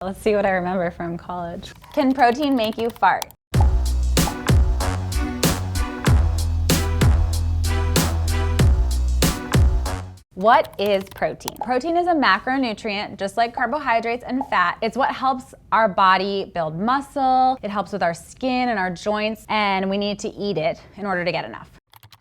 Let's see what I remember from college. Can protein make you fart? What is protein? Protein is a macronutrient, just like carbohydrates and fat. It's what helps our body build muscle, it helps with our skin and our joints, and we need to eat it in order to get enough.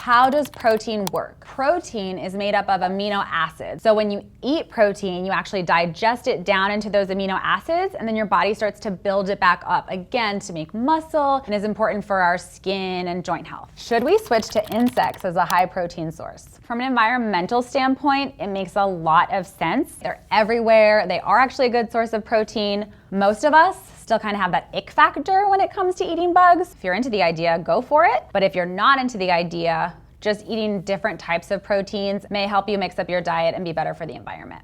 How does protein work? Protein is made up of amino acids. So when you eat protein, you actually digest it down into those amino acids, and then your body starts to build it back up again to make muscle, and is important for our skin and joint health. Should we switch to insects as a high protein source? From an environmental standpoint, it makes a lot of sense. They're everywhere. They are actually a good source of protein. Most of us still kind of have that ick factor when it comes to eating bugs. If you're into the idea, go for it. But if you're not into the idea, just eating different types of proteins may help you mix up your diet and be better for the environment.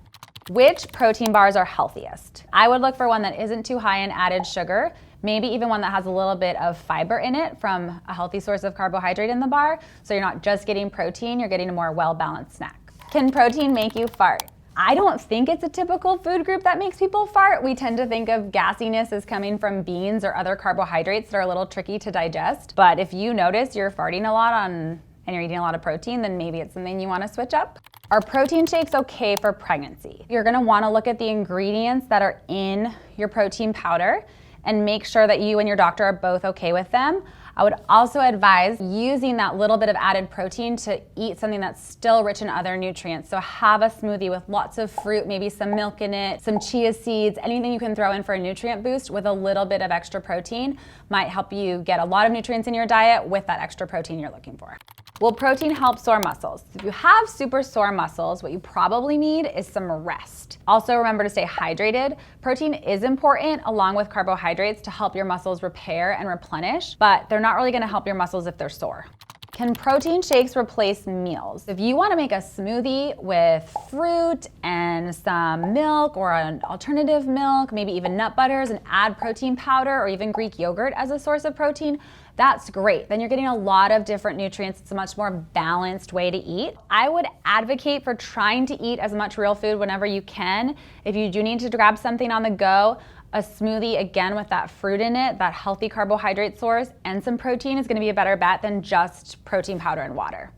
Which protein bars are healthiest? I would look for one that isn't too high in added sugar, maybe even one that has a little bit of fiber in it from a healthy source of carbohydrate in the bar. So you're not just getting protein, you're getting a more well-balanced snack. Can protein make you fart? I don't think it's a typical food group that makes people fart. We tend to think of gassiness as coming from beans or other carbohydrates that are a little tricky to digest. But if you notice you're farting a lot and you're eating a lot of protein, then maybe it's something you want to switch up. Are protein shakes okay for pregnancy? You're going to want to look at the ingredients that are in your protein powder and make sure that you and your doctor are both okay with them. I would also advise using that little bit of added protein to eat something that's still rich in other nutrients. So have a smoothie with lots of fruit, maybe some milk in it, some chia seeds, anything you can throw in for a nutrient boost with a little bit of extra protein might help you get a lot of nutrients in your diet with that extra protein you're looking for. Will protein help sore muscles? If you have super sore muscles, what you probably need is some rest. Also remember to stay hydrated. Protein is important along with carbohydrates to help your muscles repair and replenish, but they're not really gonna help your muscles if they're sore. Can protein shakes replace meals? If you want to make a smoothie with fruit and some milk or an alternative milk, maybe even nut butters, and add protein powder or even Greek yogurt as a source of protein, that's great. Then you're getting a lot of different nutrients. It's a much more balanced way to eat. I would advocate for trying to eat as much real food whenever you can. If you do need to grab something on the go, a smoothie, again, with that fruit in it, that healthy carbohydrate source, and some protein is gonna be a better bet than just protein powder and water.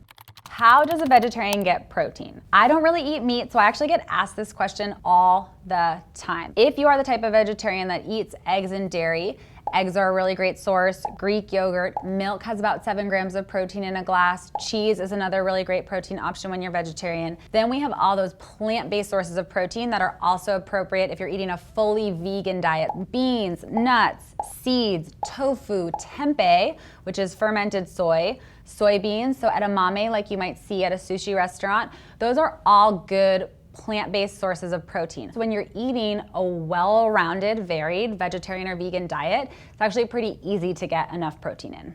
How does a vegetarian get protein? I don't really eat meat, so I actually get asked this question all the time. If you are the type of vegetarian that eats eggs and dairy, eggs are a really great source. Greek yogurt, milk has about 7 grams of protein in a glass. Cheese is another really great protein option when you're vegetarian. Then we have all those plant-based sources of protein that are also appropriate if you're eating a fully vegan diet. Beans, nuts, seeds, tofu, tempeh, which is fermented soy, soybeans, so edamame like you might see at a sushi restaurant. Those are all good plant-based sources of protein. So when you're eating a well-rounded, varied vegetarian or vegan diet, it's actually pretty easy to get enough protein in.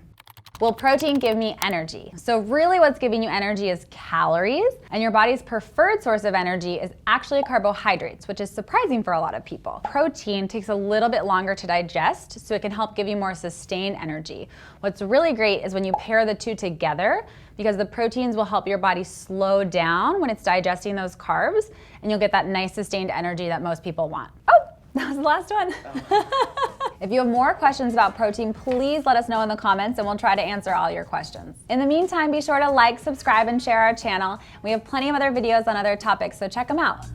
Will protein give me energy? So really what's giving you energy is calories, and your body's preferred source of energy is actually carbohydrates, which is surprising for a lot of people. Protein takes a little bit longer to digest, so it can help give you more sustained energy. What's really great is when you pair the two together, because the proteins will help your body slow down when it's digesting those carbs, and you'll get that nice sustained energy that most people want. Oh, that was the last one. If you have more questions about protein, please let us know in the comments and we'll try to answer all your questions. In the meantime, be sure to like, subscribe, and share our channel. We have plenty of other videos on other topics, so check them out.